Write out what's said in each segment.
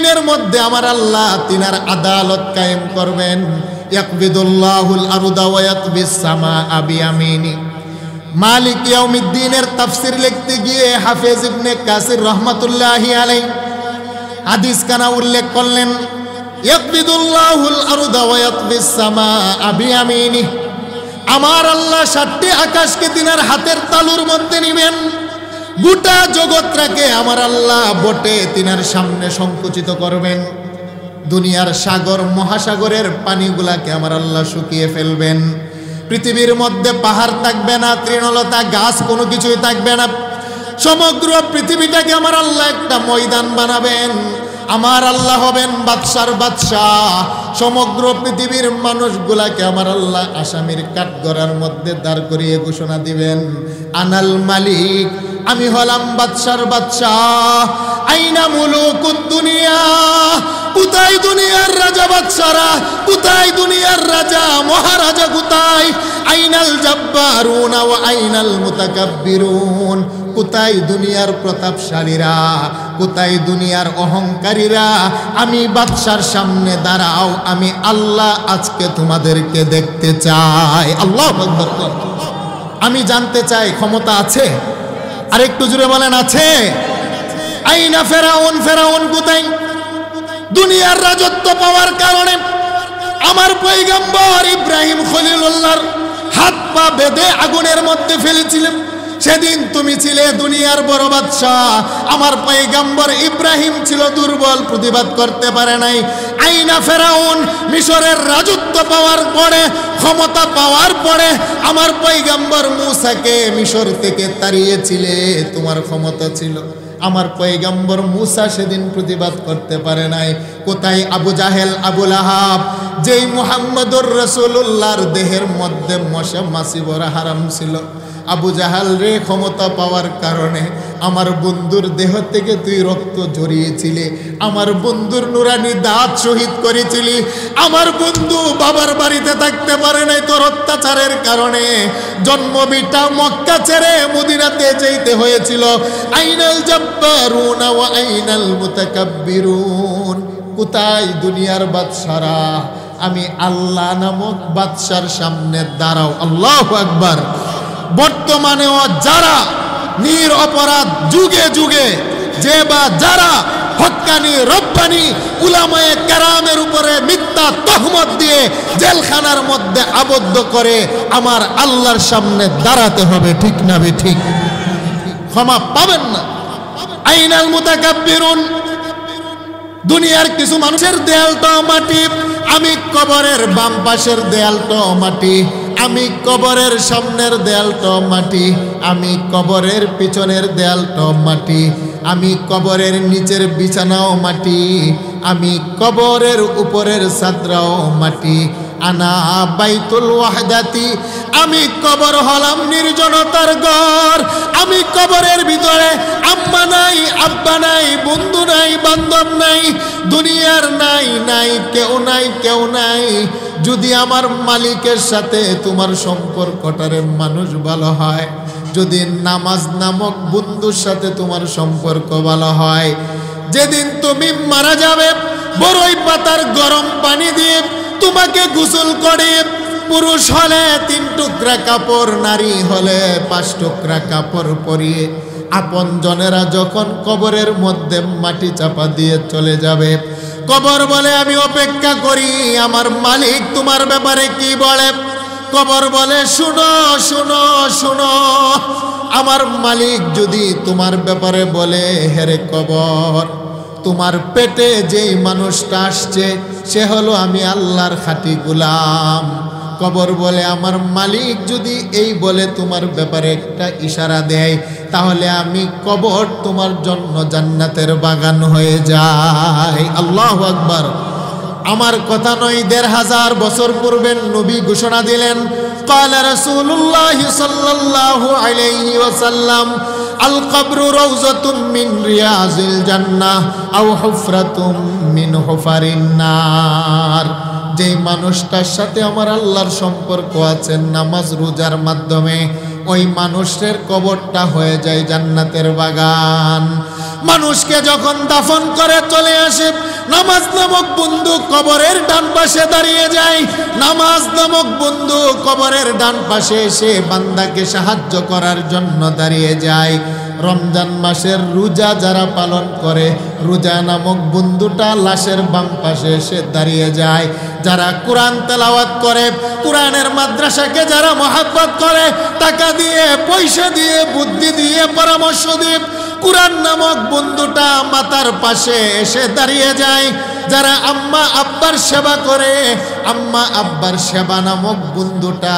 জমিনের মধ্যে আমার আল্লাহ তিনার আদালত কায়েম করবেন। ইয়াকবিদুল্লাহুল আরদা ওয়া ইয়াতবিস সামাআ বিয়ামিনি। মালিক ইয়াউমিদ্দিনের তাফসীর লিখতে গিয়ে হাফেজ ইবনে কাসির রাহমাতুল্লাহি আলাইহি হাদিস কানা উল্লেখ করলেন, ইয়াকবিদুল্লাহুল আরদা ওয়া ইয়াতবিস সামাআ বিয়ামিনি। আমার আল্লাহ 7টি আকাশকে তিনার হাতের তালুর মধ্যে নিবেন। গোটা জগৎটাকে আমার আল্লাহ বটে তিনার সামনে সংকুচিত করবেন। দুনিয়ার সাগর মহাসাগরের পানিগুলাকে আমার আল্লাহ শুকিয়ে ফেলবেন। পৃথিবীর মধ্যে পাহাড় থাকবে না, তৃণলতা গাছ কোনো কিছুই থাকবে না। সমগ্র পৃথিবীটাকে আমার আল্লাহ একটা ময়দান বানাবেন। আমার আল্লাহ হবেন বাদশার বাদশাহ। সমগ্র পৃথিবীর মানুষগুলাকে আমার আল্লাহ আসামির কাঠগড়ার মধ্যে দাঁড় করিয়ে ঘোষণা দিবেন, আনাল মালিক, আমি হলাম বাদশার বাদশাহ। আইনা মুলুকুদ দুনিয়া, কোথায় দুনিয়ার রাজা বাদশারা, কোথায় দুনিয়ার রাজা মহারাজা, কোথায় আইনাল জাব্বারুনা ওয়া আইনাল মুতাকাব্বিরুন, কোথায় দুনিয়ার প্রতাপশালীরা, কোথায় দুনিয়ার অহংকারীরা। আমি বাদশার সামনে দাঁড়াও, আমি আল্লাহ আজকে তোমাদেরকে দেখতে চাই। আল্লাহু আকবার। আমি জানতে চাই ক্ষমতা আছে? আর একটু জোরে বলেন আছে? আইনা ফেরাউন, ফেরাউন কোথায়? দুনিয়ার রাজত্ব পাওয়ার কারণে আমার পয়গম্বর ইব্রাহিম খলিলুল্লাহর হাত পা বেঁধে আগুনের মধ্যে ফেলেছিলেন। সেদিন তুমি ছিলে দুনিয়ার বড় বাদশাহ। আমার পয়গম্বর ইব্রাহিম ছিল দুর্বল, প্রতিবাদ করতে পারে নাই। আইনা ফেরাউন, মিশরের রাজত্ব পাওয়ার পরে, ক্ষমতা পাওয়ার পরে আমার পয়গম্বর মূসাকে মিশর থেকে তাড়িয়েছিলে, তোমার ক্ষমতা ছিল। আমার পয়গম্বর মূসা সেদিন প্রতিবাদ করতে পারে নাই। কোথায় আবু জাহেল, আবু লাহাব, যেই মুহাম্মদুর রাসূলুল্লাহর দেহের মধ্যে মশা মাছি ভরা হারাম ছিল। আবু জাহাল রে, ক্ষমতা পাওয়ার কারণে আমার বন্ধুর দেহ থেকে তুই রক্ত ঝরিয়েছিলি, আমার বন্ধুর নুরানি দাঁত শহীদ করেছিলি। আমার বন্ধু বাবার বাড়িতে থাকতে পারে নাই তোর অত্যাচারের কারণে। জন্মভিটা মক্কা ছেড়ে মদিনাতে যেতে হয়েছিল। আইনাল জাব্বারুনা ওয়া আইনাল মুতাকাব্বিরুন, কোথায় দুনিয়ার বাদশারা? আমি আল্লাহ নামক বাদশার সামনে দাঁড়াও। আল্লাহু আকবার। বর্তমানেও যারা নিরপরাধ যুগে যুগে যে বা যারা হক্কানি রব্বানি উলামায়ে কেরামের উপরে মিথ্যা তহমত দিয়ে জেলখানার মধ্যে আবদ্ধ করে, আমার আল্লাহর সামনে দাঁড়াতে হবে, ঠিক না বে ঠিক? ক্ষমা পাবেন না। আইনাল মুতাকাব্বিরুন, দুনিয়ার কিছু মানুষের দেয়ালটাও মাটি, আমি কবরের বাম পাশের দেয়ালটাও মাটি, আমি কবরের সামনের দেয়ালটাও মাটি, আমি কবরের পিছনের দেয়ালটাও মাটি, আমি কবরের নিচের বিছানাও মাটি, আমি কবরের উপরের ছাদরাও মাটি। আনা বাইতুল ওয়াহদাতি, আমি কবর হলাম নির্জনতার ঘর। আমি কবরের ভিতরে আম্মা নাই, আব্বা নাই, বন্ধু নাই, বান্ধব নাই, দুনিয়ার নাই, নাই কেউ নাই, কেউ নাই। যদি আমার মালিকের সাথে তোমার সম্পর্কটারে মানুষ ভালো হয়, যদি নামাজ নামক বন্ধুর সাথে তোমার সম্পর্ক ভালো হয়, যেদিন তুমি মারা যাবে বড়ই পাতার গরম পানি দিয়ে তোমাকে গোসল করে, পুরুষ হলে 3 টুকরা কাপড়, নারী হলে 5 টুকরা কাপড় পরিয়ে আপন জনেরা যখন কবরের মধ্যে মাটি চাপা দিয়ে চলে যাবে, কবর বলে আমি অপেক্ষা করি আমার মালিক তোমার ব্যাপারে কি বলে। কবর বলে শুনো শুনো শুনো, আমার মালিক যদি তোমার ব্যাপারে বলে, হেরে কবর, তোমার পেটে যেই মানুষটা আসছে সে হলো আমি আল্লাহর খাঁটি গোলাম। কবর বলে আমার মালিক যদি এই বলে তোমার ব্যাপারে একটা ইশারা দেয়, তাহলে আমি কবর তোমার জন্য জান্নাতের বাগান হয়ে যায়। আল্লাহু আকবার। আমার কথা নয়, 1500 বছর পূর্বে নবী ঘোষণা দিলেন, ক্বালা রাসূলুল্লাহি সাল্লাল্লাহু আলাইহি ওয়াসাল্লাম, আল কবরু রাউযাতুম মিন রিয়াজিল জান্নাহ আও হুফরাতুম মিন হুফারিন নার। যেই মানুষটার সাথে আমার আল্লাহর সম্পর্ক আছে নামাজ রোজার মাধ্যমে, ওই মানুষের কবরটা হয়ে যায় জান্নাতের বাগান। মানুষকে যখন দাফন করে চলে আসে, নামাজ নামক বন্ধু কবরের ডান পাশে দাঁড়িয়ে যায়। নামাজ নামক বন্ধু কবরের ডান পাশে এসে বান্দাকে সাহায্য করার জন্য দাঁড়িয়ে যায়। রমজান মাসের রোজা যারা পালন করে, রোজা নামক বন্ধুটা লাশের বাম পাশে এসে দাঁড়িয়ে যায়। যারা কোরআন তেলাওয়াত করে, কোরআনের মাদ্রাসাকে যারা মহব্বত করে, টাকা দিয়ে, পয়সা দিয়ে, বুদ্ধি দিয়ে, পরামর্শ দিয়ে, কোরআন নামক বন্ধুটা মাতার পাশে এসে দাঁড়িয়ে যায়। যারা আম্মা আব্বার সেবা করে, আম্মা আব্বার সেবা নামক বন্ধুটা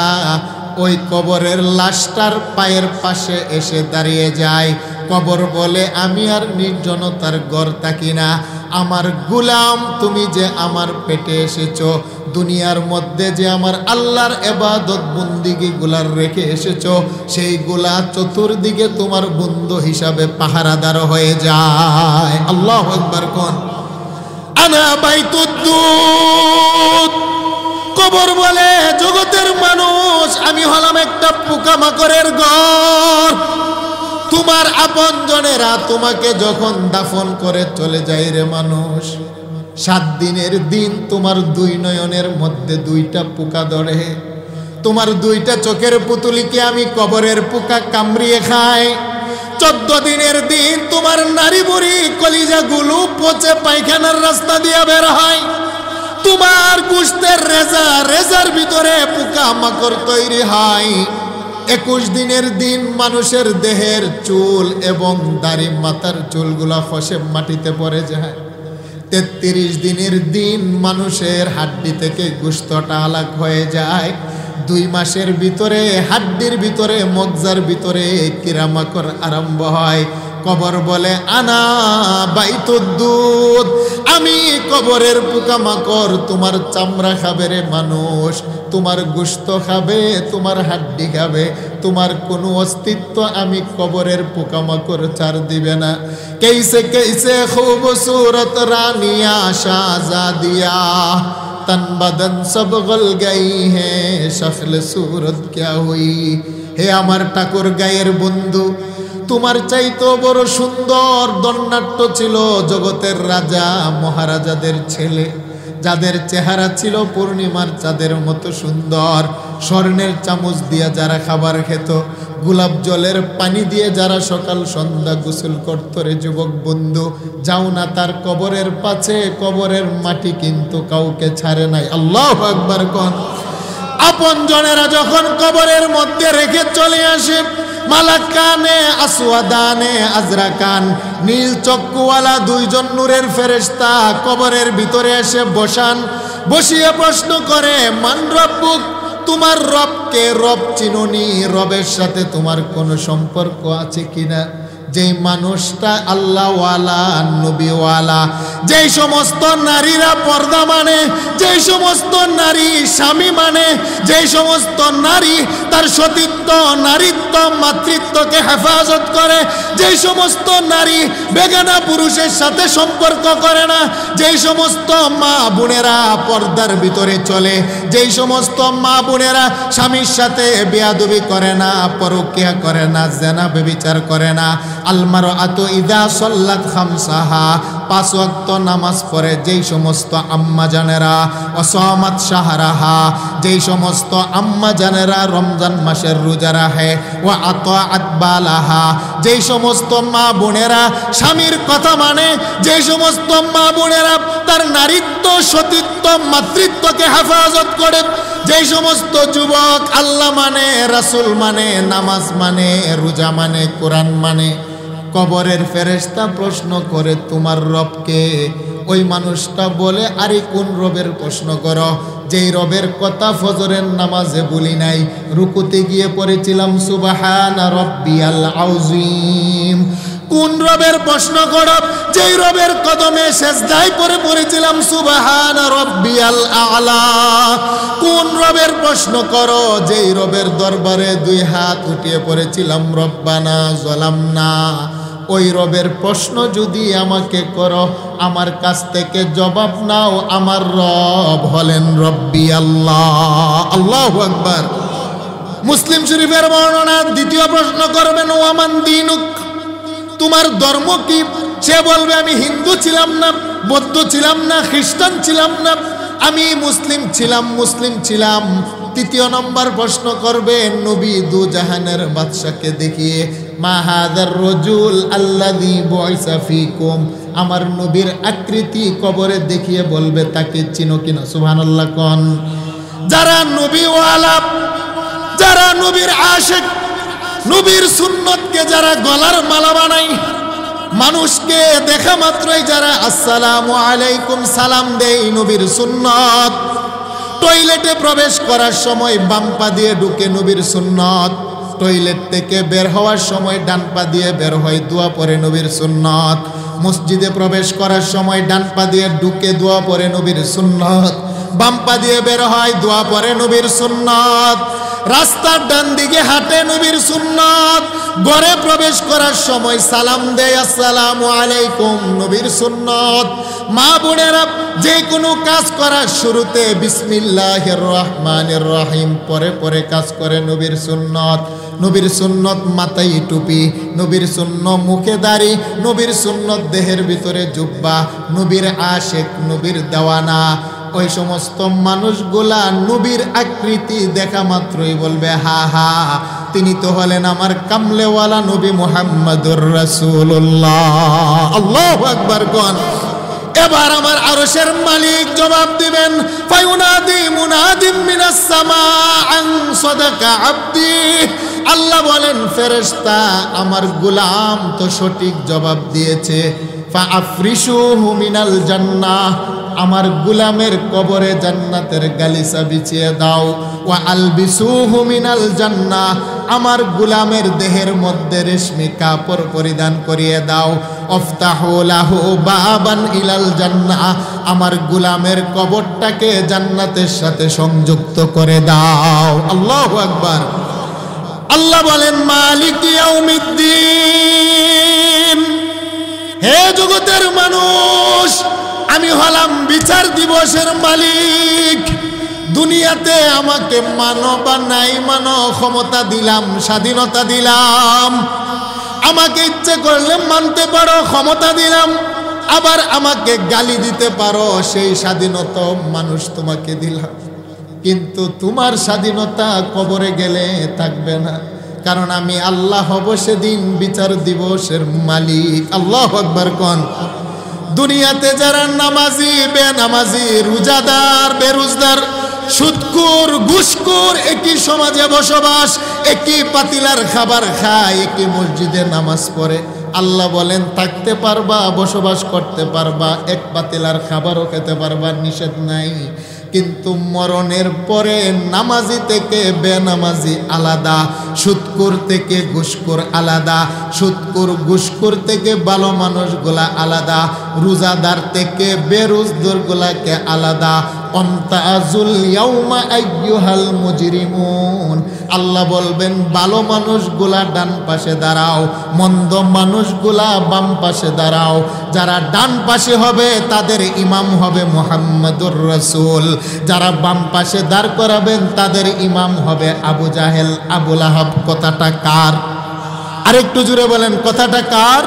ওই কবরের লাশটার পায়ের পাশে এসে দাঁড়িয়ে যায়। কবর বলে, আমি আর নির্জনতার ঘর থাকি না, আমার গোলাম তুমি যে আমার পেটে এসেছো, দুনিয়ার মধ্যে যে আমার আল্লাহর ইবাদত বন্দিগি গুলার রেখে এসেছো, সেইগুলা চতুর্দিকে তোমার বন্ধু হিসাবে পাহারাদার হয়ে যায়। আল্লাহু আকবার কোন। আনা বাইতুদ্দুদ। কবর বলে, জগতের মানুষ, আমি হলাম একটা পোকামাকড়ের ঘর। তোমার আপনজনেরা তোমাকে যখন দাফন করে চলে যায় রে মানুষ, 7 দিনের দিন তোমার 2 নয়নের মধ্যে 2টা পোকা ধরে। তোমার 2টা চোখের পুতুলিকে আমি কবরের পোকা কামড়িয়ে খাই। 14 দিনের দিন তোমার নারী বুড়ি কলিজাগুলো পচে পায়খানার রাস্তা দিয়ে বের হয়। তোমার গোশতের রেজার ভিতরে পোকা মাকড় তৈরি হয়। 21 দিনের দিন মানুষের দেহের চুল এবং দাড়ি মাথার চুলগুলা খসে মাটিতে পড়ে যায়। 33 দিনের দিন মানুষের হাড্ডি থেকে গোশতটা আলাগ হয়ে যায়। 2 মাসের ভিতরে হাড্ডির ভিতরে মগজার ভিতরে কিরামাকড় আরম্ভ হয়। কবর বলে, আনা বাইতুদ্দুদ, আমি কবরের পোকামাকড়। তোমার চামড়া খাবে রে মানুষ, তোমার গোশত খাবে, তোমার হাড্ডি খাবে, তোমার কোনো অস্তিত্ব আমি কবরের পোকামাকড় ছাড় দিবে না। कैसे कैसे खूबसूरत रानिया शाहजादिया, तन बदन सब गल गई है, शक्ल सूरत क्या हुई। হে আমার ঠাকুর গায়ের বন্ধু, তোমার চাইতো বড় সুন্দর দণ্ডাট্য ছিল জগতের রাজা মহারাজাদের ছেলে, যাদের চেহারা ছিল পূর্ণিমার চাঁদের মতো সুন্দর। স্বর্ণের চামচ দিয়ে যারা খাবার খেত, গোলাপ জলের পানি দিয়ে যারা সকাল সন্ধ্যা গোসল করত রে যুবক বন্ধু, যাও না তার কবরের পাশে, কবরের মাটি কিন্তু কাউকে ছাড়ে নাই। আল্লাহু আকবার কোন। আপন জনেরা যখন কবরের মধ্যে রেখে চলে আসে, মালাকানে আসওয়াদানে আজরাকান, নীল চক্ষুওয়ালা 2 জন নূরের ফেরেশতা কবরের ভিতরে এসে বসান। বসিয়ে প্রশ্ন করে, মান রব্বুক, তোমার রবকে, রব চিনুনি, রবের সাথে তোমার কোনো সম্পর্ক আছে কিনা? যেই মানুষটা আল্লাহওয়ালা, নবীওয়ালা, যেই সমস্ত নারীরা পর্দা মানে, যেই সমস্ত নারী স্বামী মানে, যেই সমস্ত নারী তার সতীত্ব, নারীত্ব, মাতৃত্বকে হেফাজত করে, যেই সমস্ত নারী বেগানা পুরুষের সাথে সম্পর্ক করে না, যেই সমস্ত মা বোনেরা পর্দার ভিতরে চলে, যেই সমস্ত মা বোনেরা স্বামীর সাথে বেয়াদবি করে না, পরকীয়া করে না, জেনা ব্যভিচার করে না, আলমারআতু ইযা সাল্লাত খামসাহা, 5 ওয়াক্ত নামাজ পড়ে যেই সমস্ত আম্মা জানেরা, ওয়াসামাত শাহরাহা, যেই সমস্ত আম্মা জানেরা রমজান মাসের রোজা রাখে, ওয়া আতাআত বালাহা, যেই সমস্ত মা বোনেরা স্বামীর কথা মানে, যেই সমস্ত মা বোনেরা তার নারীত্ব, সতীত্ব, মাতৃত্বকে হেফাজত করে, যেই সমস্ত যুবক আল্লাহ মানে, রাসূল মানে, নামাজ মানে, রোজা মানে, কোরআন মানে, কবরের ফেরেশতা প্রশ্ন করে তোমার রবকে? ওই মানুষটা বলে, আরে কোন রবের প্রশ্ন করো? যেই রবের কথা ফজরের নামাজে বলি নাই, রুকুতে গিয়ে পড়েছিলাম সুবহানা রাব্বিয়াল আযীম। কোন রবের প্রশ্ন করো? যেই রবের কদমে সেজদায় পড়েছিলাম সুবহানা রাব্বিয়াল আ'লা। কোন রবের প্রশ্ন করো? যেই রবের দরবারে 2 হাত উঠিয়ে পড়েছিলাম রব্বানা যালামনা। ওই রবের প্রশ্ন যদি আমাকে করো, আমার কাছ থেকে জবাব নাও। আমার রব হলেন রব্বি আল্লাহ। আল্লাহু আকবার। মুসলিম শরীফের বর্ণনা, দ্বিতীয় প্রশ্ন করবেন, ওয়ামান দীনুক, তোমার ধর্ম কি? সে বলবে, আমি হিন্দু ছিলাম না, বৌদ্ধ ছিলাম না, খ্রিস্টান ছিলাম না, আমি মুসলিম ছিলাম। তৃতীয় নম্বর প্রশ্ন করবে নবী দু জাহানের বাদশাকে দেখিয়ে, মা হাদার রাজুল আল্লাযী বুইসা ফীকুম, আমার নবীর আকৃতি কবরে দেখিয়ে বলবে তাকে চিনো কিনা? সুবহানাল্লাহ কোন। যারা নবীওয়ালা, যারা নবীর আশিক, নবীর সুন্নতকে যারা গলার মালা বানায়, মানুষকে দেখা মাত্রই যারা আসসালামু আলাইকুম সালাম দেয়, নবীর সুন্নত। টয়লেটে প্রবেশ করার সময় বাম পা দিয়ে ঢুকে, নবীর সুন্নত। টয়লেট থেকে বের হওয়ার সময় ডান পা দিয়ে বের হয়, দোয়া পড়ে, নবীর সুন্নত। মসজিদে প্রবেশ করার সময় ডান পা দিয়ে ঢুকে দোয়া পড়ে, নবীর সুন্নত। বাম পা দিয়ে বের হয়, দোয়া পড়ে, নবীর সুন্নত। রাস্তার ডান দিকে হাঁটে, নবীর সুন্নত। ঘরে প্রবেশ করার সময় সালাম দেয় আসসালামু আলাইকুম, নবীর সুন্নত। মা বোনেরা, যে কোনো কাজ করার শুরুতে বিসমিল্লাহির রহমানির রহিম পরে পরে কাজ করে, নবীর সুন্নত। নবীর সুন্নত মাথায় টুপি, নবীর সুন্নত মুখে দাড়ি, নবীর সুন্নত দেহের ভিতরে জুব্বা, নবীর আশিক, নবীর দেওয়ানা। ওই সমস্ত মানুষগুলা নবীর আকৃতি দেখা মাত্রই বলবে হা হা, তিনি তো হলেন আমার কামলেওয়ালা নবী মুহাম্মাদুর রাসূলুল্লাহ। আল্লাহু আকবার কোন। এবার আমার আরশের মালিক জবাব দিবেন, ফায়ুনাদি মুনাদিম মিনাস সামা আন সাদাকা আবদি। আল্লাহ বলেন, ফেরেশতা আমার গোলাম তো সঠিক জবাব দিয়েছে। ফাআফরিশুহু মিনাল জান্নাহ, আমার গোলামের কবরে জান্নাতের গালিচা বিছিয়ে দাও। ওয়া আলবিসুহু মিনাল জান্নাহ, আমার গোলামের দেহের মধ্যে রেশমি কাপড় পরিধান করিয়ে দাও। আফতাহু লাহু বাবান ইলাল জান্নাহ, আমার গোলামের কবরটাকে জান্নাতের সাথে সংযুক্ত করে দাও। আল্লাহু আকবার। আল্লাহ বলেন, মালিক ইয়াউমিদ্দিন, হে জগতের মানুষ, আমি হলাম বিচার দিবসের মালিক। দুনিয়াতে আমাকে মানো বা নাই মানো, ক্ষমতা দিলাম, স্বাধীনতা দিলাম। আমাকে ইচ্ছে করলে মানতে পারো, ক্ষমতা দিলাম। আবার আমাকে গালি দিতে পারো, সেই স্বাধীনতা মানুষ তোমাকে দিলাম। কিন্তু তোমার স্বাধীনতা কবরে গেলে থাকবে না, কারণ আমি আল্লাহ হব সেদিন বিচার দিবসের মালিক। আল্লাহু আকবার কোন। দুনিয়াতে যারা নামাজি, বেনামাজি, রোজাদার, বেরোজদার, সুদখোর, ঘুষখোর একই সমাজে বসবাস, একই পাতিলার খাবার খায়, একই মসজিদে নামাজ পড়ে, আল্লাহ বলেন থাকতে পারবা, বসবাস করতে পারবা, এক পাতিলার খাবারও খেতে পারবা, নিষেধ নাই। কিন্তু মরণের পরে নামাজি থেকে বেনামাজি আলাদা, সুদখোর থেকে ঘুষখোর আলাদা, সুদখোর ঘুষখোর থেকে ভালো মানুষগুলা আলাদা, রোজাদার থেকে বেরোজদারগুলাকে আলাদা। অমতাজুল ইয়াউমা আইয়ুহাল মুজরিমুন, আল্লাহ বলবেন ভালো মানুষগুলা ডান পাশে দাঁড়াও, মন্দ মানুষগুলা বাম পাশে দাঁড়াও। যারা ডান পাশে হবে তাদের ইমাম হবে মুহাম্মাদুর রাসূল, যারা বাম পাশে দাঁড় করাবেন তাদের ইমাম হবে আবু জাহেল, আবু লাহাব। কথাটা কার? আরেকটু জুড়ে বলেন, কথাটা কার?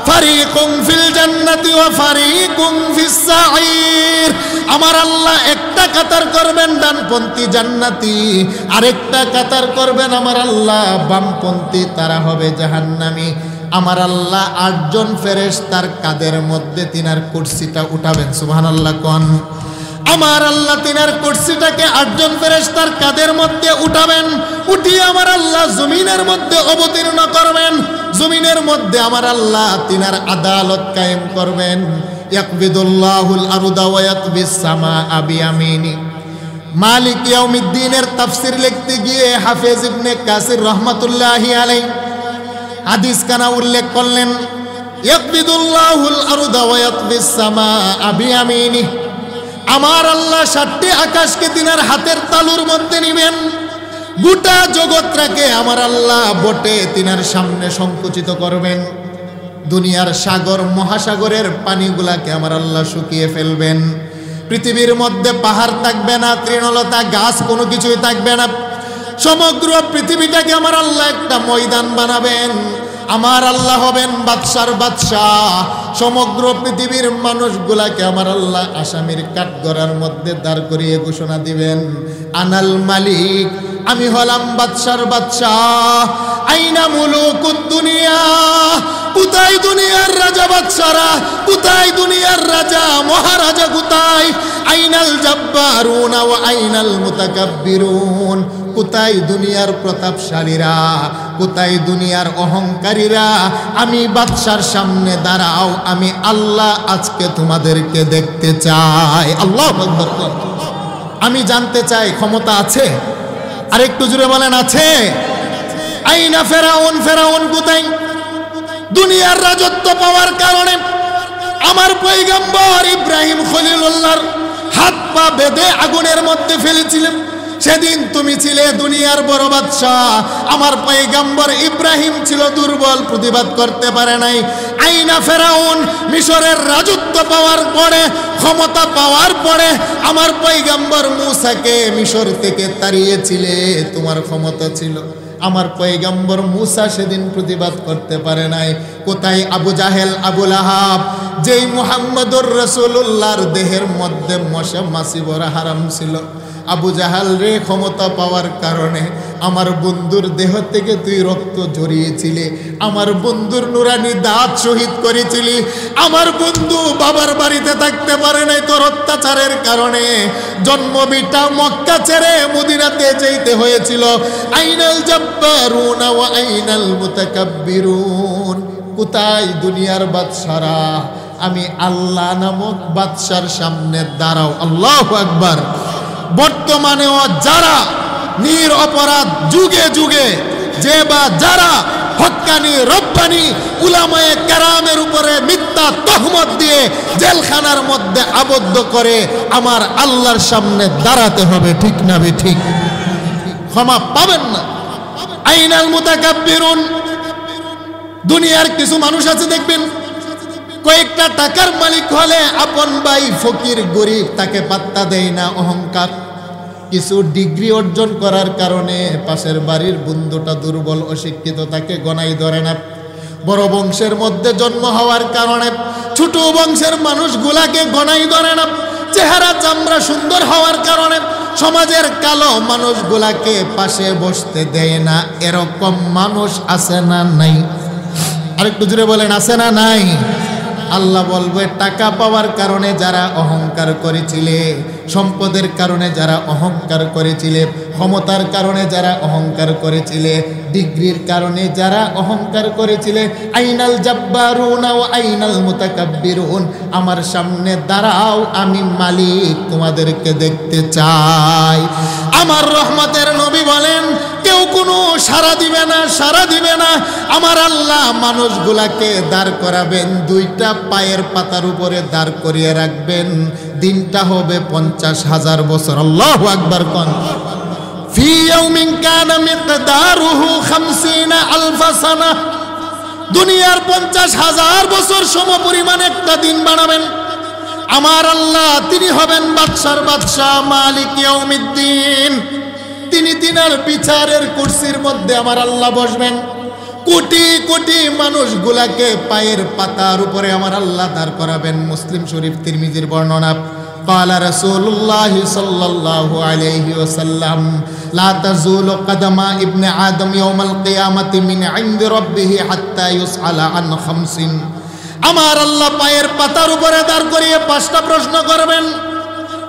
ফারিকুম ফিল জান্নাতি ওয়া ফারিকুম ফিস সাঈর। আমার আল্লাহ একটা কাতার করবেন ডানপন্থী জান্নাতি, আরেকটা কাতার করবেন আমার আল্লাহ বামপন্থী, তারা হবে জাহান্নামী। আমার আল্লাহ 8 জন ফেরেশতার কাদের মধ্যে তিনার কুরসিটা উঠাবেন। সুবহানাল্লাহ কোন। আমার আল্লাহ তিনার কুরসিটাকে 8 জন ফেরেশতার কাদের মধ্যে উঠাবেন, উঠিয়ে আমার আল্লাহ জমিনের মধ্যে অবতীর্ণ করবেন। জমিনের মধ্যে আমার আল্লাহ তিনার আদালত কায়েম করবেন। ইয়াকবিদুল্লাহুল আরদা ওয়া ইয়াতবিস সামাআ বিয়ামিনি। মালিক ইয়াউমিদ্দিনের তাফসীর লিখতে গিয়ে হাফেজ ইবনে কাসির রাহমাতুল্লাহি আলাইহি হাদিস কানা উল্লেখ করলেন, ইয়াকবিদুল্লাহুল আরদা ওয়া ইয়াতবিস সামাআ বিয়ামিনি। আমার আল্লাহ 7টি আকাশকে তিনার হাতের তালুর মধ্যে নিবেন। গোটা জগৎটাকে আমার আল্লাহ বটে তিনার সামনে সংকুচিত করবেন। দুনিয়ার সাগর মহাসাগরের পানিগুলাকে আমার আল্লাহ শুকিয়ে ফেলবেন। পৃথিবীর মধ্যে পাহাড় থাকবে না, তৃণলতা গাছ কোনো কিছুই থাকবে না। সমগ্র পৃথিবীটাকে আমার আল্লাহ একটা ময়দান বানাবেন। আমার আল্লাহ হবেন বাদশার বাদশাহ, সমগ্র পৃথিবীর মানুষগুলাকে আমার আল্লাহ আসামির কাঠগড়ার মধ্যে দাঁড় করিয়ে ঘোষণা দিবেন, আনাল মালিক, আমি হলাম বাদশার বাদশাহ। আইনা মুলুকুদ দুনিয়া, কোথায় দুনিয়ার রাজা বাদশারা, কোথায় দুনিয়ার রাজা মহারাজা, কোথায় আইনাল জাব্বারুনা ওয়া আইনাল মুতাকাব্বিরুন, কোথায় দুনিয়ার প্রতাপশালীরা, কোথায় দুনিয়ার অহংকারীরা? আমি বাদশার সামনে দাঁড়াও, আমি আল্লাহ আজকে তোমাদেরকে দেখতে চাই। আল্লাহু আকবার। আমি জানতে চাই ক্ষমতা আছে? আর একটু জোরে বলেন আছে? আইনা ফেরাউন, ফেরাউন কোথায়? দুনিয়ার রাজত্ব পাওয়ার কারণে আমার পয়গম্বর ইব্রাহিম খলিলুল্লাহর হাত পা বেঁধে আগুনের মধ্যে ফেলেছিলেন। সেদিন তুমি ছিলে দুনিয়ার বড় বাদশাহ, আমার পয়গম্বর ইব্রাহিম ছিল দুর্বল, প্রতিবাদ করতে পারে নাই। আইনা ফেরাউন, মিশরের রাজত্ব পাওয়ার পরে, ক্ষমতা পাওয়ার পরে আমার পয়গম্বর মূসাকে মিশর থেকে তাড়িয়েছিলে, তোমার ক্ষমতা ছিল। আমার পয়গম্বর মূসা সেদিন প্রতিবাদ করতে পারে নাই। কোথায় আবু জাহেল, আবু লাহাব, যেই মুহাম্মদুর রাসূলুল্লাহর দেহের মধ্যে মশা মাছি ভরা হারাম ছিল। আবু জাহাল রে, ক্ষমতা পাওয়ার কারণে আমার বন্ধুর দেহ থেকে তুই রক্ত ঝরিয়েছিলি, আমার বন্ধুর নুরানি দাঁত শহীদ করেছিলি, আমার বন্ধু বাবার বাড়িতে থাকতে পারে নাই তোর অত্যাচারের কারণে, জন্মভিটা মক্কা ছেড়ে মদিনাতে যেতে হয়েছিল। আইনাল জাব্বারুনা ওয়া আইনাল মুতাকাব্বিরুন, কোথায় দুনিয়ার বাদশারা? আমি আল্লাহ নামক বাদশার সামনে দাঁড়াও। আল্লাহু আকবার। বর্তমানেও যারা নিরপরাধ যুগে যুগে যে বা যারা হক্কানি রব্বানি উলামায়ে কেরামের উপরে মিথ্যা তহমত দিয়ে জেলখানার মধ্যে আবদ্ধ করে, আমার আল্লাহর সামনে দাঁড়াতে হবে, ঠিক না বে ঠিক? ক্ষমা পাবেন না। আইনাল মুতাকাব্বিরুন, দুনিয়ার কিছু মানুষ আছে দেখবেন, কয়েকটা টাকার মালিক হলে আপন ভাই ফকির গরিব তাকে পাত্তা দেয় না, অহংকার। কিছু ডিগ্রি অর্জন করার কারণে পাশের বাড়ির বন্ধুটা দুর্বল অশিক্ষিত, তাকে গণাই ধরে না। বড় বংশের মধ্যে জন্ম হওয়ার কারণে ছোট বংশের মানুষগুলাকে গণাই ধরে না। চেহারা চামড়া সুন্দর হওয়ার কারণে সমাজের কালো মানুষগুলাকে পাশে বসতে দেয় না। এরকম মানুষ আছে না নাই? আরেকটু জোরে বলেন, আছে না নাই? আল্লাহ বলবে, টাকা পাওয়ার কারণে যারা অহংকার করেছিলে, সম্পদের কারণে যারা অহংকার করেছিলে, ক্ষমতার কারণে যারা অহংকার করেছিলে, ডিগ্রির কারণে যারা অহংকার করেছিলে, আইনাল জাব্বারুনা ওয়া আইনাল মুতাকাব্বিরুন, আমার সামনে দাঁড়াও, আমি মালিক তোমাদেরকে দেখতে চাই। আমার রহমতের নবী বলেন, কেউ কোনো সাড়া দিবে না, সাড়া দিবে না। আমার আল্লাহ মানুষগুলাকে দাঁড় করাবেন, দুইটা পায়ের পাতার উপরে দাঁড় করিয়ে রাখবেন। দিনটা হবে 50,000 বছর। আল্লাহু আকবার। কোন ফি ইয়াউমিন কানা মিকদারুহু 50,000 সানা, দুনিয়ার 50,000 বছর সমপরিমাণ একটা দিন বানাবেন। আমার আল্লাহ, তিনি হবেন বাদশার বাদশাহ, মালিক ইয়াউমিদ্দিন। তিনি তিনার বিচারের কুরসির মধ্যে আমার আল্লাহ বসবেন। কোটি কোটি মানুষগুলাকে পায়ের পাতার উপরে আমার আল্লাহ দাঁড় করাবেন। মুসলিম শরীফ তিরমিজির বর্ণনা। قال رسول الله صلى الله عليه وسلم لا تزول قدم ابن آدم يوم القيامة من عند ربه حتى يسأل عن 5। আমার আল্লাহ পায়ের পাতার উপরে দাঁড় করিয়ে 5টা প্রশ্ন করবেন।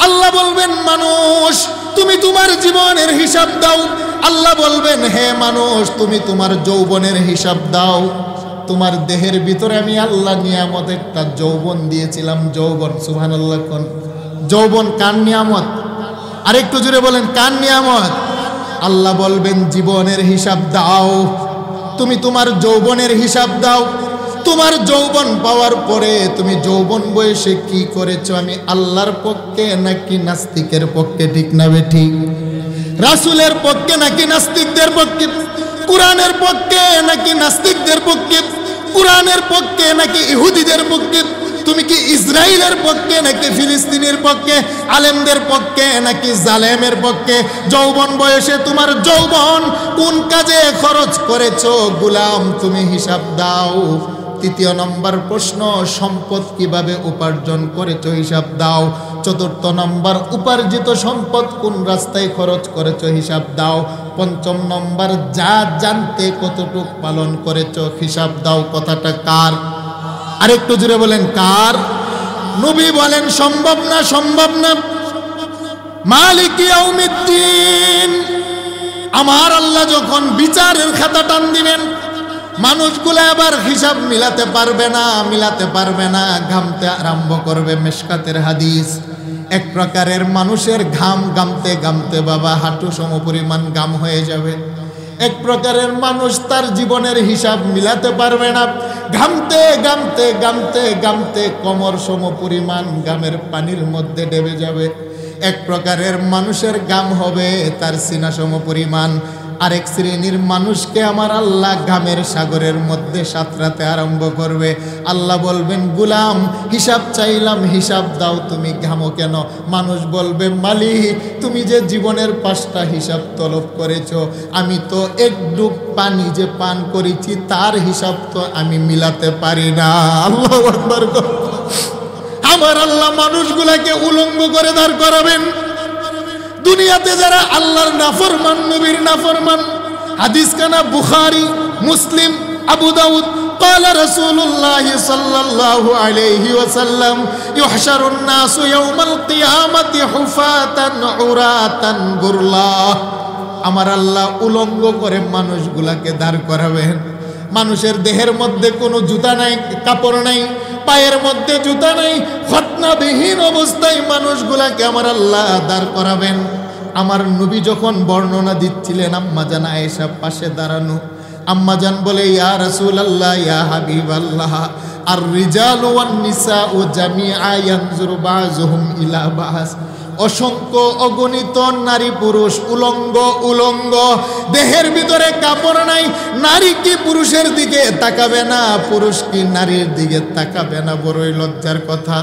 আল্লাহ বলবেন, মানুষ তুমি তোমার জীবনের হিসাব দাও। আল্লাহ বলবেন, হে মানুষ তুমি তোমার যৌবনের হিসাব দাও। তোমার দেহের ভিতরে আমি আল্লাহ নিয়ামত একটা যৌবন দিয়েছিলাম, যৌবন। সুবহানাল্লাহ। কোন যৌবন? কার নিয়ামত? আরেকটু জোরে বলেন, কার নিয়ামত? আল্লাহ বলবেন, জীবনের হিসাব দাও, তুমি তোমার যৌবনের হিসাব দাও। তোমার যৌবন পাওয়ার পরে তুমি যৌবন বয়সে কি করেছো, আমি আল্লাহর পক্ষে নাকি নাস্তিকের পক্ষে, ঠিক না বে ঠিক? রাসূলের পক্ষে নাকি নাস্তিকদের পক্ষে? কুরআনের পক্ষে নাকি নাস্তিকদের পক্ষে? কুরআনের পক্ষে নাকি ইহুদিদের পক্ষে? তুমি কি ইসরায়েলের পক্ষে নাকি ফিলিস্তিনের পক্ষে? আলেমদের পক্ষে নাকি জালেমের পক্ষে? যৌবন বয়সে তোমার যৌবন কোন কাজে খরচ করেছো গোলাম, তুমি হিসাব দাও। তৃতীয় নম্বর প্রশ্ন, সম্পদ কিভাবে উপার্জন করেছো হিসাব দাও। চতুর্থ নম্বর, উপার্জিত সম্পদ কোন রাস্তায় খরচ করেছো হিসাব দাও। পঞ্চম নম্বর, যা জানতে কতটুক পালন করেছো হিসাব দাও। কথাটা কার? আরেকটু জোরে বলেন, কার? নবী বলেন সম্ভব না, সম্ভব না। মালিক ইয়াউমিদ্দিন, আমার আল্লাহ যখন বিচারের খাতা টান দিবেন, মানুষগুলো আবার হিসাব মিলাতে পারবে না, মিলাতে পারবে না, ঘামতে আরম্ভ করবে। মিশকাতের হাদিস, এক প্রকারের মানুষের ঘাম গামতে গামতে বাবা হাঁটু সম পরিমাণ ঘাম হয়ে যাবে। এক প্রকারের মানুষ তার জীবনের হিসাব মিলাতে পারবে না, ঘামতে গামতে গামতে গামতে কোমর সম পরিমাণ ঘামের পানির মধ্যে ডেবে যাবে। এক প্রকারের মানুষের ঘাম হবে তার সিনা সম পরিমাণ। আরেক শ্রেণীর মানুষকে আমার আল্লাহ ঘামের সাগরের মধ্যে সাঁতরাতে আরম্ভ করবে। আল্লাহ বলবেন, গুলাম হিসাব চাইলাম, হিসাব দাও, তুমি ঘামো কেন? মানুষ বলবে, মালিক তুমি যে জীবনের 5টা হিসাব তলব করেছ, আমি তো এক ডুব পানি যে পান করেছি তার হিসাব তো আমি মিলাতে পারি না। আল্লাহু আকবার। আমার আল্লাহ মানুষগুলাকে উলঙ্গ করে দাঁড় করাবেন। দুনিয়াতে যারা আল্লাহর নাফরমান, নবীর নাফরমান, হাদিস কানা বুখারী, মুসলিম, আবু দাউদ, قال رسول الله صلى الله عليه وسلم يحشر الناس يوم القيامة حفاة عراة غرلا। আমার আল্লাহ উলঙ্গ করে মানুষগুলাকে দাঁড় করাবেন। মানুষের দেহের মধ্যে কোনো জুতা নাই, কাপড় নাই, পায়ের মধ্যে জুতা নাই, খতনাবিহীন অবস্থায় মানুষগুলাকে আমার আল্লাহ দাঁড় করাবেন। আমার নবী যখন বর্ণনা দিচ্ছিলেন, আম্মাজান আয়েশা পাশে দাঁড়ানো। আম্মাজান বলে, ইয়া রাসূলুল্লাহ, ইয়া হাবিবাল্লাহ, আর রিজালু ওয়ান নিসাউ জামিআ ইয়ানজুরু বাযুহুম ইলা বাস। অসংখ্য অগণিত নারী পুরুষ উলঙ্গ উলঙ্গ, দেহের ভিতরে কাপড় নাই। নারী কি পুরুষের দিকে তাকাবে না? পুরুষ কি নারীর দিকে তাকাবে না? বড়ই লজ্জার কথা।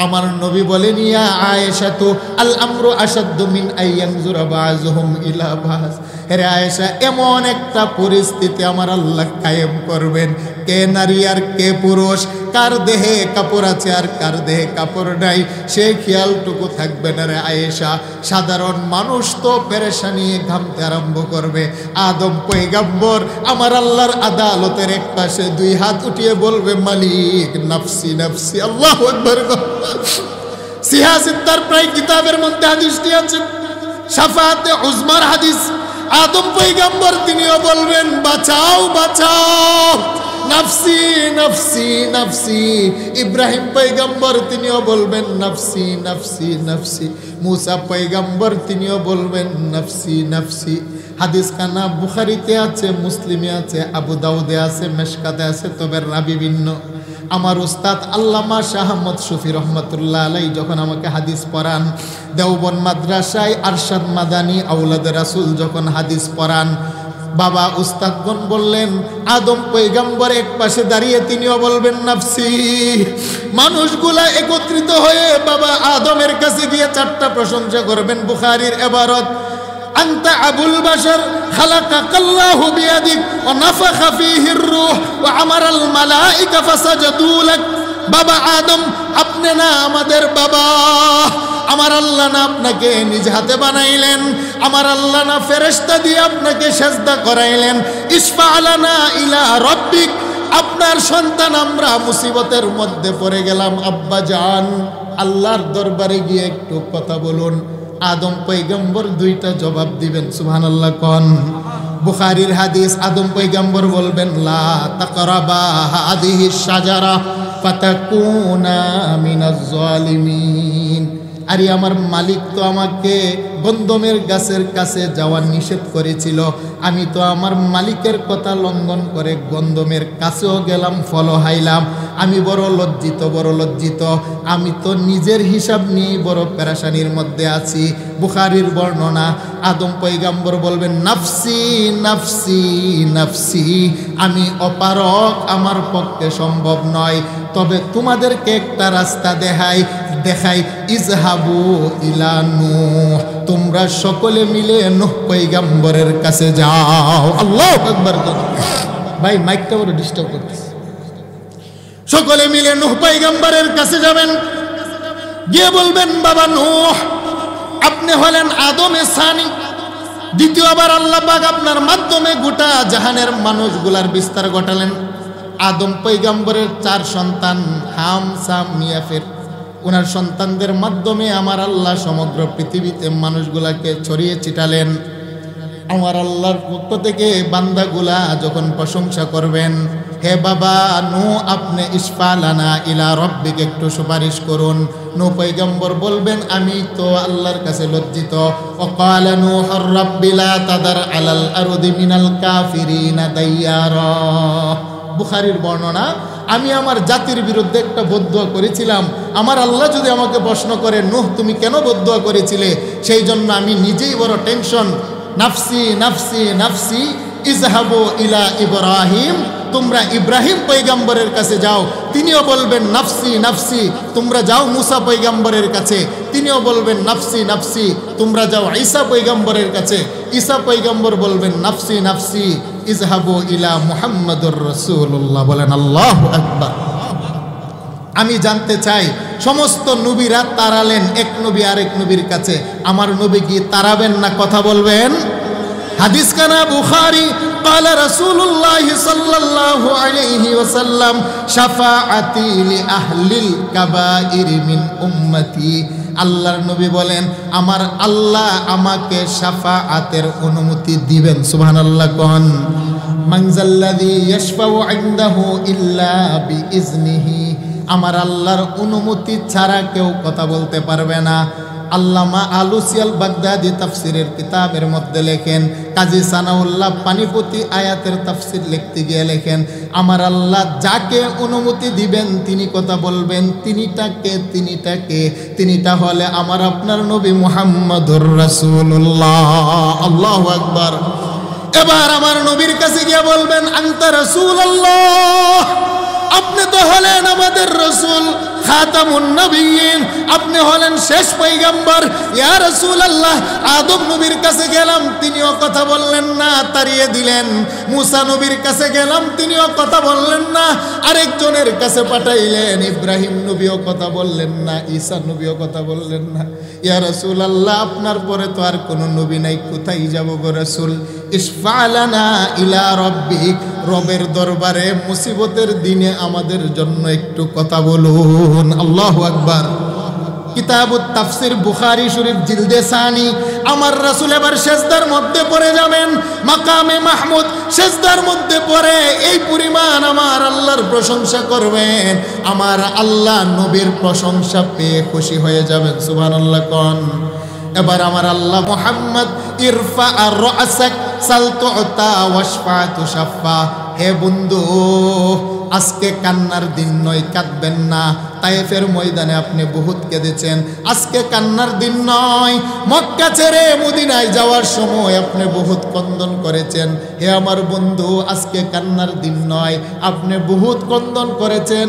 আমার নবী বলেন, ইয়া আয়েশা তু আল আমরু আশাদ্দু মিন আইয়ানজুরা বাযুহুম ইলা বাস। হে আয়েশা, এমন একটা পরিস্থিতি আমার আল্লাহ কায়েম করবেন, কে নারী আর কে পুরুষ, কার দেহে কাপড় আছে আর কার দেহে কাপড় নাই, সে খেয়ালটুকু থাকবে না রে আয়েশা। সাধারণ মানুষ তো পেরেশানি ঘামতে আরম্ভ করবে। আদম পয়গম্বর আমার আল্লাহর আদালতের এক পাশে 2 হাত উঠিয়ে বলবে, মালিক নফসি নফসি। আল্লাহু আকবার। সিহাসিদ্দার প্রায় কিতাবের মধ্যে হাদিসটি আছে, শাফাআতে উজমার হাদিস। আদম পয়গম্বর তিনিও বলবেন, বাঁচাও বাঁচাও, নফসি নফসি নফসি। ইব্রাহিম পয়গম্বর তিনিও বলবেন, নফসি নফসি নফসি। মুসা পয়গম্বর তিনিও বলবেন, নফসি নফসি। হাদিস কানা বুখারীতে আছে, মুসলিমে আছে, আবু দাউদে আছে, মিশকাতে আছে, তবে রাবি ভিন্ন। আমার উস্তাদ আল্লামা শাহ আহমদ শফি রহমতুল্লাহ আলাই যখন আমাকে হাদিস পড়ান, দেওবন্দ মাদ্রাসায় আরশাদ মাদানী আওলাদ রাসূল যখন হাদিস পড়ান, বাবা উস্তাদগণ বললেন, আদম পয়গম্বর এক পাশে দাঁড়িয়ে তিনিও বলবেন, নফসি। মানুষগুলা একত্রিত হয়ে বাবা আদমের কাছে গিয়ে 4টা প্রশংসা করবেন। বুখারীর ইবারত, আনতা আবুল বাশার খালাকাকাল্লাহু বিয়াদিক ওয়া নাফাখা ফীহির রূহ ওয়া আমারাল মালায়েকা ফাসাজাদু লাক। বাবা আদম, আপনি না আমাদের বাবা, আমার আল্লাহ না আপনাকে নিজ হাতে বানাইলেন, আমার আল্লাহ না ফেরেশতা দিয়ে আপনাকে সেজদা করাইলেন। ইশফা লানা ইলা রাব্বিক, আপনার সন্তান আমরা মুসিবতের মধ্যে পড়ে গেলাম, আব্বা জান আল্লাহর দরবারে গিয়ে একটু কথা বলুন। আদম পয়গম্বর 2টা জবাব দিবেন, সুবহানাল্লাহ কোন। বুখারীর হাদিস, আদম পয়গম্বর বলবেন, লা তাকরাবা হাদিহিশ শাজারা ফাতাকুনা মিনাজ জালিমিন। আরে আমার মালিক তো আমাকে গন্ধমের গাছের কাছে যাওয়া নিষেধ করেছিল, আমি তো আমার মালিকের কথা লঙ্ঘন করে গন্ধমের কাছেও গেলাম, ফল হাইলাম। আমি বড় লজ্জিত, বড় লজ্জিত। আমি তো নিজের হিসাব নিয়ে বড় পেরেশানির মধ্যে আছি। বুখারীর বর্ণনা, আদম পয়গম্বর বলবেন, নাফসি নাফসি নাফসি। আমি অপারক, আমার পক্ষে সম্ভব নয়, তবে তোমাদেরকে একটা রাস্তা দেখাই, ইজহাবু ইলা নূহ, তোমরা সকলে মিলে নূহ পয়গম্বরের কাছে যাও। আল্লাহু আকবার। ভাই মাইকটা বড় ডিস্টার্ব করতেছে। সকলে মিলে নূহ পয়গম্বরের কাছে যাবেন, গিয়ে বলবেন, বাবা নূহ, আপনি হলেন আদমে সানি। দ্বিতীয়বার আল্লাহ পাক আপনার মাধ্যমে গোটা জাহানের মানুষগুলার বিস্তার ঘটালেন। আদম পয়গম্বরের 4 সন্তান, হাম, সাম, ইয়াফের, ওনার সন্তানদের মাধ্যমে আমার আল্লাহ সমগ্র পৃথিবীতে মানুষগুলাকে ছড়িয়ে ছিটালেন। আমার আল্লাহর পক্ষ থেকে বান্দাগুলা যখন প্রশংসা করবেন, হে বাবা নূহ, আপনি ইসফালানা ইলা রব্বিক, একটু সুপারিশ করুন। নূহ পয়গম্বর বলবেন, আমি তো আল্লাহর কাছে লজ্জিত। ওয়াকালা নূহুর রাব্বি লা তাদার আলাল আরদি মিনাল কাফিরিনা দাইয়ারা। বুখারীর বর্ণনা, আমি আমার জাতির বিরুদ্ধে একটা বদদুয়া করেছিলাম। আমার আল্লাহ যদি আমাকে প্রশ্ন করে, নূহ তুমি কেন বদদুয়া করেছিলে, সেই জন্য আমি নিজেই বড় টেনশন। নাফসি নাফসি নাফসি ইজহাবু ইলা ইব্রাহিম, তোমরা ইব্রাহিম পয়গম্বরের কাছে যাও, তিনিও বলবেন নাফসি নাফসি। তোমরা যাও মুসা পয়গম্বরের কাছে, তিনিও বলবেন নাফসি নাফসি। তোমরা যাও ঈসা পয়গম্বরের কাছে, ঈসা পয়গম্বর বলবেন নাফসি নাফসি। ইজহাবু ইলা মুহাম্মাদুর রাসূলুল্লাহ। বলেন আল্লাহু আকবার। আমি জানতে চাই, সমস্ত নবীরা তাড়ালেন, এক নবী আরেক নবীর কাছে, আমার নবী কি তাড়াবেন না কথা বলবেন? হাদিস কানা বুখারী, قال رسول الله صلى الله عليه وسلم شفاعتي لأهل الكبائر من أمتي। আল্লাহর নবী বলেন, আমার আল্লাহ আমাকে শাফাআতের অনুমতি দিবেন। সুবহানাল্লাহ কোন। মানজাল্লাযী ইয়াশফাউ ইনদাহু ইল্লা বিইজনিহি, আমার আল্লাহর অনুমতি ছাড়া কেউ কথা বলতে পারবে না। আল্লামা আলুসি আল বাগদাদি তাফসিরের কিতাবের মধ্যে লেখেন, কাজী সানাউল্লাহ পানিপতি আয়াতের তাফসির লিখতে গিয়ে লেখেন, আমার আল্লাহ যাকে অনুমতি দিবেন তিনি কথা বলবেন। তিনিটা হলে আমার আপনার নবী মুহাম্মদুর রাসূলুল্লাহ। আল্লাহু আকবার। এবার আমার নবীর কাছে গিয়ে বলবেন, আনতা রাসূলুল্লাহ, আপনি তো হলেন আমাদের রাসূল, খাতামুন নবিয়্যিন, আপনি হলেন শেষ পয়গম্বর। ইয়া রাসূলুল্লাহ, আদম নবীর কাছে গেলাম, তিনিও কথা বললেন না, তাড়িয়ে দিলেন। মুসা নবীর কাছে গেলাম, তিনিও কথা বললেন না, আরেকজনের কাছে পাঠাইলেন। ইব্রাহিম নবীও কথা বললেন না, ঈসা নবীও কথা বললেন না। ইয়া রাসূলুল্লাহ, আপনার পরে তো আর কোনো নবী নাই, কোথায় যাব গো রাসূল? ইসফালানা ইলা রব্বিক, রবের দরবারে মুসিবতের দিনে আমাদের জন্য একটু কথা বলুন। আল্লাহু আকবার। কিতাবুত তাফসির বুখারী শরীফ জিলদে সানি। আমার রাসূল এবার সেজদার মধ্যে পড়ে যাবেন, মাকামে মাহমুদ সেজদার মধ্যে পড়ে এই পরিমাণ আমার আল্লাহর প্রশংসা করবেন, আমার আল্লাহ নবীর প্রশংসা পেয়ে খুশি হয়ে যাবেন। সুবহানাল্লাহ কোন। এবার আমার আল্লাহ, মুহাম্মদ ইরফা আর রাসাক সাল তুতা ওয়াশফা তুশাফা, হে বন্ধু আজকে কান্নার দিন নয়, কাঁদবেন না। তায়েফের ময়দানে আপনি বহুত কেঁদেছেন, আজকে কান্নার দিন নয়। মক্কা ছেড়ে মদিনায় যাওয়ার সময় আপনি বহুত ক্রন্দন করেছেন, হে আমার বন্ধু আজকে কান্নার দিন নয়, আপনি বহুত ক্রন্দন করেছেন।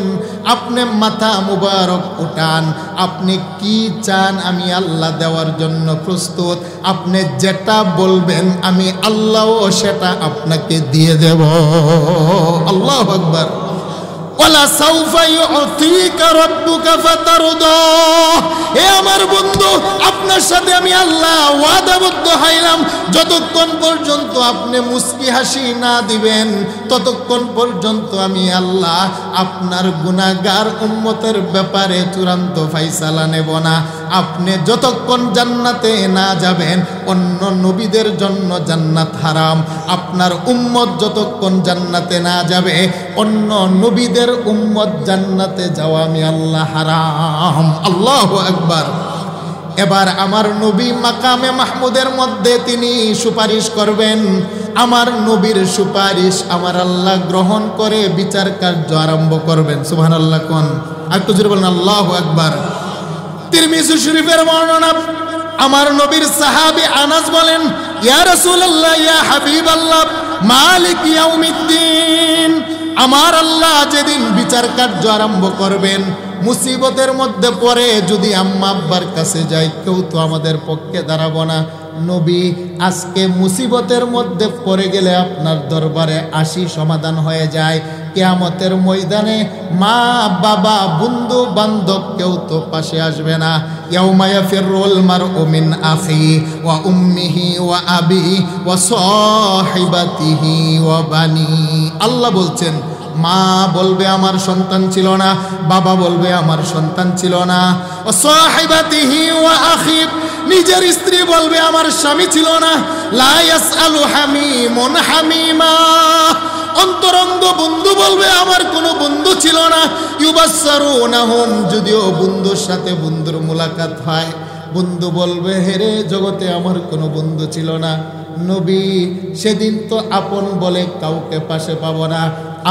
আপনি মাথা মুবারক উঠান, আপনি কি চান আমি আল্লাহ দেওয়ার জন্য প্রস্তুত। আপনি যেটা বলবেন আমি আল্লাহও সেটা আপনাকে দিয়ে দেব। আল্লাহু আকবার। ওয়ালা সাউফা ইউতিকা রাব্বুকা ফাতারদা, হে আমার বন্ধু আপনার সাথে আমি আল্লাহ ওয়াদাবদ্ধ হইলাম, যতক্ষণ পর্যন্ত আপনি মুস্কি হাসি না দিবেন ততক্ষণ পর্যন্ত আমি আল্লাহ আপনার গুনাহগার উম্মতের ব্যাপারে চূড়ান্ত ফয়সালা নেব না। আপনি যতক্ষণ জান্নাতে না যাবেন, অন্য নবীদের জন্য জান্নাত হারাম। আপনার উম্মত যতক্ষণ জান্নাতে না যাবে, অন্য নবীদের উম্মত জান্নাতে যাওয়া আমি আল্লাহ হারাম। আল্লাহু আকবার। এবার আমার নবী মাকামে মাহমুদের মধ্যে তিনি সুপারিশ করবেন। আমার নবীর সুপারিশ আমার আল্লাহ গ্রহণ করে বিচার কার্য আরম্ভ করবেন। সুবহানাল্লাহ কোন। আর একটু জোরে বলেন আল্লাহু আকবার। তিরমিজি শরীফের বর্ণনা, আমার নবীর সাহাবী আনাস বলেন, ইয়া রাসূলুল্লাহ ইয়া হাবিবাল্লাহ মালিক ইয়াউমিদ্দিন, আমার আল্লাহ যেদিন বিচার কার্য আরম্ভ করবেন, মুসিবতের মধ্যে পড়ে যদি আম্মা আব্বার কাছে যাই, কেউ তো আমাদের পক্ষে দাঁড়াবো না। নবী আজকে মুসিবতের মধ্যে পড়ে গেলে আপনার দরবারে আসি সমাধান হয়ে যায়, কিয়ামতের ময়দানে মা বাবা বন্ধু বান্ধব কেউ তো পাশে আসবে না। ইয়াউমা ইয়াফিরুল মারউ মিন আখি ওয়া উম্মিহি ওয়া আবি ওয়া সাহিবাতিহি ওয়া বানি। আল্লাহ বলছেন মা বলবে আমার সন্তান ছিল না, বাবা বলবে আমার সন্তান ছিল না। ওয়া সাহিবাতিহি ওয়া আখি, নিজের স্ত্রী বলবে আমার স্বামী ছিল না। লা ইয়াসআলু হামিমুন হামিমা, অন্তরঙ্গ বন্ধু বলবে আমার কোনো বন্ধু ছিল না। ইউবাসসারুনাহুম, যদিও বন্ধুর সাথে বন্ধুর মুলাকাত হয়, বন্ধু বলবে হেরে জগতে আমার কোনো বন্ধু ছিল না। নবী সেদিন তো আপন বলে কাউকে পাশে পাবো না,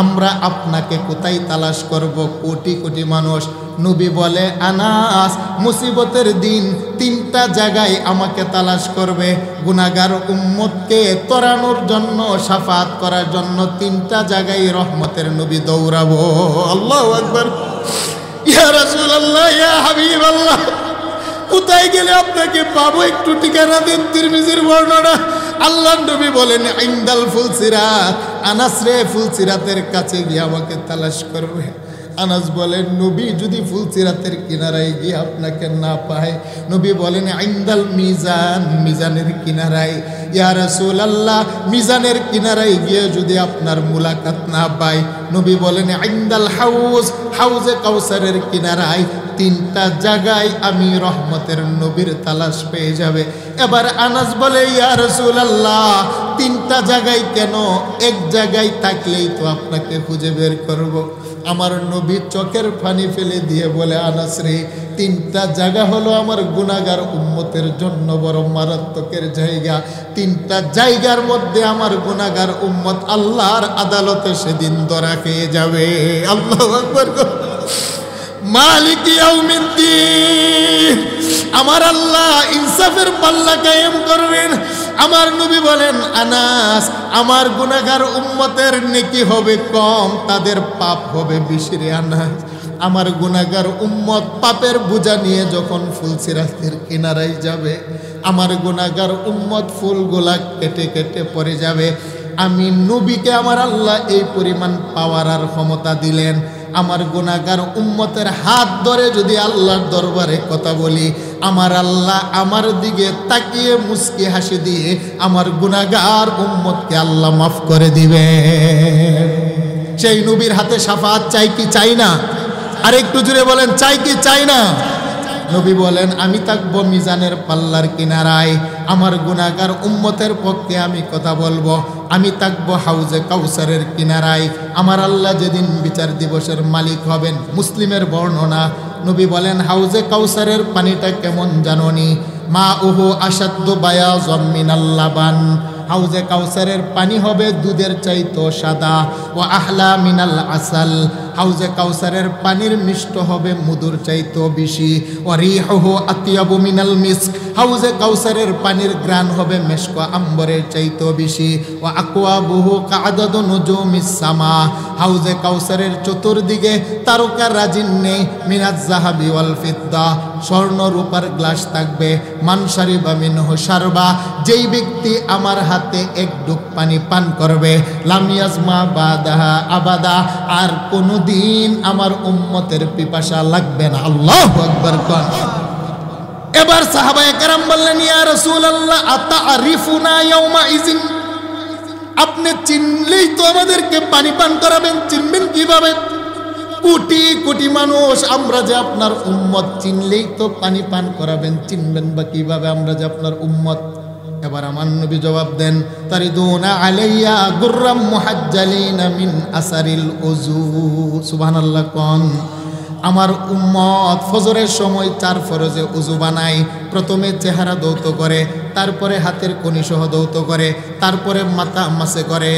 আমরা আপনাকে কোথায় তালাশ করব? কোটি কোটি মানুষ। নবী বলে আনাস, মুসিবতের দিন তিনটা জায়গায় আমাকে তালাশ করবে। গুনাহগার উম্মতকে তরানোর জন্য, শাফাত করার জন্য তিনটা জায়গায় রহমতের নবী দৌড়াবো। আল্লাহু আকবার। ইয়া রাসূলুল্লাহ, ইয়া হাবিবাল্লাহ, কোথায় গেলে আপনাকে পাবো? একটু ঠিকানা দিন। তিরমিজির বর্ণনা, আল্লাহর নবী বলেন ইনদাল ফুলসিরাত, আনাস রে ফুলসিরাতের কাছে গিয়ে আমাকে তালাশ করবে। আনাস বলেন নবী যদি ফুলসিরাতের কিনারায় গিয়ে আপনাকে না পায়, নবী বলেন ইনদাল মিজান, মিজানের কিনারায়। ইয়া রাসূলুল্লাহ, মিজানের কিনারায় গিয়ে যদি আপনার মুলাকাত না পায়, নবী বলেন ইনদাল হাউজ, হাউজে কাউসারের কিনারায়। তিনটা জায়গায় আমি রহমতের নবীর তালাশ পেয়ে যাবে। এবার আনাস বলে ইয়া রাসূলুল্লাহ, তিনটা জায়গায় কেন? এক জায়গায় থাকলেই তো আপনাকে খুঁজে বের করব। আমার নবী চোখের পানি ফেলে দিয়ে বলে আনাস রে, তিনটা জায়গা হলো আমার গুনাহগার উম্মতের জন্য বড় মারাত্মকের জায়গা। তিনটা জায়গার মধ্যে আমার গুনাহগার উম্মত আল্লাহর আদালতে সেদিন ধরা খেয়ে যাবে। আল্লাহু আকবার। মালিক ইয়াউমিদ্দিন, আমার আল্লাহ ইনসাফের পাল্লা কায়েম করবেন। আমার নবী বলেন আনাস, আমার গুনাহগার উম্মতের নেকি হবে কম, তাদের পাপ হবে বেশি রে আনাস। আমার গুনাহগার উম্মত পাপের বোঝা নিয়ে যখন ফুলসিরাতের কিনারায় যাবে, আমার গুনাহগার উম্মত ফুলগুলা কেটে কেটে পড়ে যাবে। আমি নবীকে আমার আল্লাহ এই পরিমাণ পাওয়ার আর ক্ষমতা দিলেন, আমার গুনাহগার উম্মতের হাত ধরে যদি আল্লাহর দরবারে কথা বলি, আমার আল্লাহ আমার দিকে তাকিয়ে মুস্কি হাসি দিয়ে আমার গুনাহগার উম্মতকে আল্লাহ মাফ করে দিবে। সেই নবীর হাতে শাফাত চাই কি চাই না? আর একটু জুড়ে বলেন চাই কি চাই না? নবী বলেন আমি থাকবো মিজানের পাল্লার কিনারায়, আমার গুনাহগার উম্মতের পক্ষে আমি কথা বলবো। আমি থাকবো হাউজে কাউসারের কিনারায়, আমার আল্লাহ যেদিন বিচার দিবসের মালিক হবেন। মুসলিমের বর্ণনা, নবী বলেন হাউজে কাউসারের পানিটা কেমন জানোনি? মা উহু আসাদ্দু বায়াযাম মিনাল লাবান, হাউজে কাউসারের পানি হবে দুধের চাইতো সাদা। ও আহলা মিনাল আসাল, হাউজে কাউসারের পানির মিষ্ট হবে মধুর চাইতো বেশি। ও রিহুহু আতিয়াবু মিনাল মিস্ক, হাউজে কাউসারের পানির গ্রান হবে মেশক আম্বরের চাইতো বেশি। ও আকওয়াবুহু কাআদাদু নুজুমিস সামা, হাউজে কাউসারের চতুর্দিকে তারকা রাজিন নেই। মিনাজ যাহাবি ওয়াল ফিদ্দা, স্বর্ণ রূপার গ্লাস থাকবে। মান শারিবা মিনহু শারবা, যেই ব্যক্তি আমার হাতে এক ডুব পানি পান করবে, লাম ইয়াজমা বাদাহা আবাদা, আর কোনদিন আমার উম্মতের পিপাসা লাগবে না। আল্লাহু আকবার। এবার সাহাবায়ে কেরাম বললেন ইয়া রাসূলুল্লাহ আতারিফুনা ইয়াউমা ইযিন, আপনি চিনলেই তো আমাদেরকে পানি পান করাবেন, চিনবেন কিভাবে? কোটি কোটি মানুষ, আমরা যে আপনার উম্মত, চিনলেই তো পানি পান করাবেন, চিনবেন বা কিভাবে আমরা যে আপনার উম্মত? এবার আমার নবী জবাব দেন তারিদুনা আলাইয়া গুররাম মুহাজ্জালিনা মিন আসারিল উযু। সুবহানাল্লাহ। কোন আমার উম্মত ফজরের সময় 4 ফরজে উযু বানায়। প্রথমে চেহারা ধৌত করে, তারপরে হাতের কনি সহ ধৌত করে, তারপরে মাথা মাসে করে,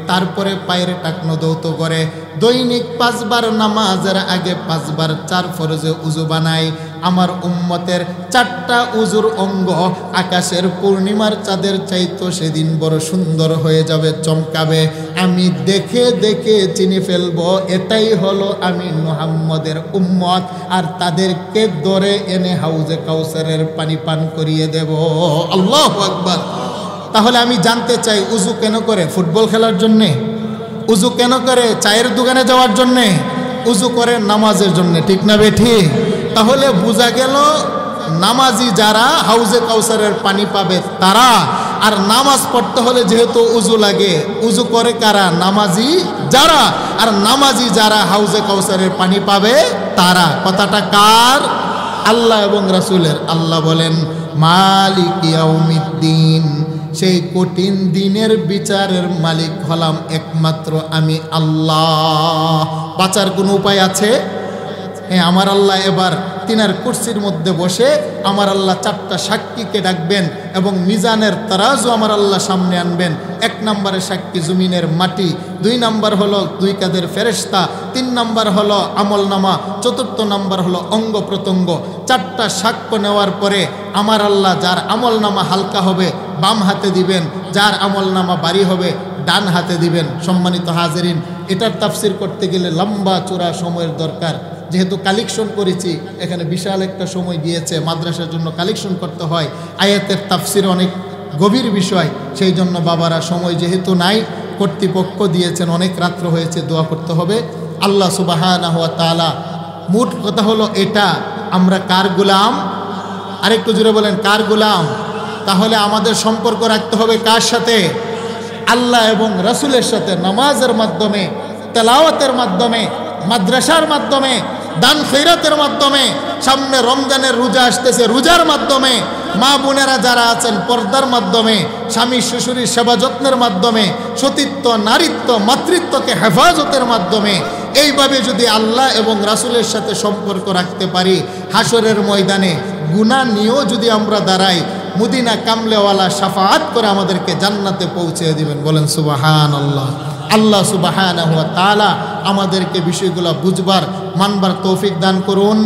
তারপরে পায়ের টাকনো ধৌত করে। দৈনিক 5 বার নামাজের আগে 5 বার 4 ফরজে উযু বানায়। আমার উম্মতের 4টা উযুর অঙ্গ আকাশের পূর্ণিমার চাঁদের চাইতো সেদিন বড় সুন্দর হয়ে যাবে, চমকাবে। আমি দেখে দেখে চিনি ফেলবো এটাই হলো আমি মুহাম্মদের উম্মত, আর তাদেরকে ধরে এনে হাউজে কাউসারের পানি পান করিয়ে দেব। আল্লাহু আকবার। তাহলে আমি জানতে চাই উযু কেন করে? ফুটবল খেলার জন্যে? উজু কেন করে? চায়ের দোকানে যাওয়ার জন্যে? উজু করে নামাজের জন্য, ঠিক না বেঠি? তাহলে বোঝা গেল নামাজি যারা হাউজে কাউসারের পানি পাবে তারা, আর নামাজ পড়তে হলে যেহেতু উজু লাগে, উজু করে কারা? নামাজি যারা। আর নামাজি যারা হাউজে কাউসারের পানি পাবে তারা। কথাটা কার? আল্লাহ এবং রাসূলের। আল্লাহ বলেন মালিক ইয়াউমিদ্দিন, সেই কঠিন দিনের বিচারের মালিক হলাম একমাত্র আমি আল্লাহ। বাঁচার কোনো উপায় আছে? হ্যাঁ, আমার আল্লাহ এবার তিনার কুরসির মধ্যে বসে আমার আল্লাহ 4টা সাক্ষীকে ডাকবেন এবং মিজানের তারাজু আমার আল্লাহ সামনে আনবেন। 1 নম্বরে সাক্ষী জমিনের মাটি, 2 নম্বর হলো 2 কাঁধের ফেরেশতা, 3 নম্বর হলো আমলনামা, 4র্থ নম্বর হলো অঙ্গ প্রত্যঙ্গ। 4টা সাক্ষ্য নেওয়ার পরে আমার আল্লাহ যার আমলনামা হালকা হবে বাম হাতে দিবেন, যার আমলনামা ভারী হবে ডান হাতে দিবেন। সম্মানিত হাজিরিন, এটার তাফসির করতে গেলে লম্বা চূড়া সময়ের দরকার। যেহেতু কালেকশন করেছি, এখানে বিশাল একটা সময় গিয়েছে, মাদ্রাসার জন্য কালেকশন করতে হয়, আয়াতের তাফসির অনেক গভীর বিষয়, সেই জন্য বাবারা সময় যেহেতু নাই, কর্তৃপক্ষ দিয়েছেন অনেক রাত্র হয়েছে, দোয়া করতে হবে। আল্লাহ সুবহানাহু ওয়া তাআলা, মোট কথা হলো এটা, আমরা কার গোলাম? আরেকটু জোরে বলেন, কার গোলাম? তাহলে আমাদের সম্পর্ক রাখতে হবে কার সাথে? আল্লাহ এবং রাসূলের সাথে। নামাজের মাধ্যমে, তেলাওয়াতের মাধ্যমে, মাদ্রাসার মাধ্যমে, দান খৈরাতের মাধ্যমে, সামনে রমজানের রোজা আসতেছে, রোজার মাধ্যমে, মা বোনেরা যারা আছেন পর্দার মাধ্যমে, স্বামী শ্বশুরের সেবা যত্নের মাধ্যমে, সতীত্ব, নারীত্ব, মাতৃত্বকে হেফাজতের মাধ্যমে, এইভাবে যদি আল্লাহ এবং রাসূলের সাথে সম্পর্ক রাখতে পারি, হাসরের ময়দানে গুনাহ নিয়েও যদি আমরা দাঁড়াই, মদিনা কামলেওয়ালা শাফাআত করে আমাদেরকে জান্নাতে পৌঁছে দিবেন। বলেন সুবহানাল্লাহ। আল্লাহ সুবহানাহু ওয়া তাআলা আমাদেরকে বিষয়গুলো বুঝবার, মানবার তৌফিক দান করুন।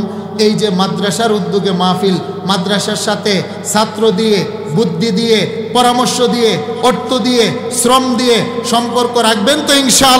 এই যে মাদ্রাসার উদ্যোগে মাহফিল, মাদ্রাসার সাথে ছাত্র দিয়ে, বুদ্ধি দিয়ে, পরামর্শ দিয়ে, অর্থ দিয়ে, শ্রম দিয়ে সম্পর্ক রাখবেন তো ইনশাআল্লাহ?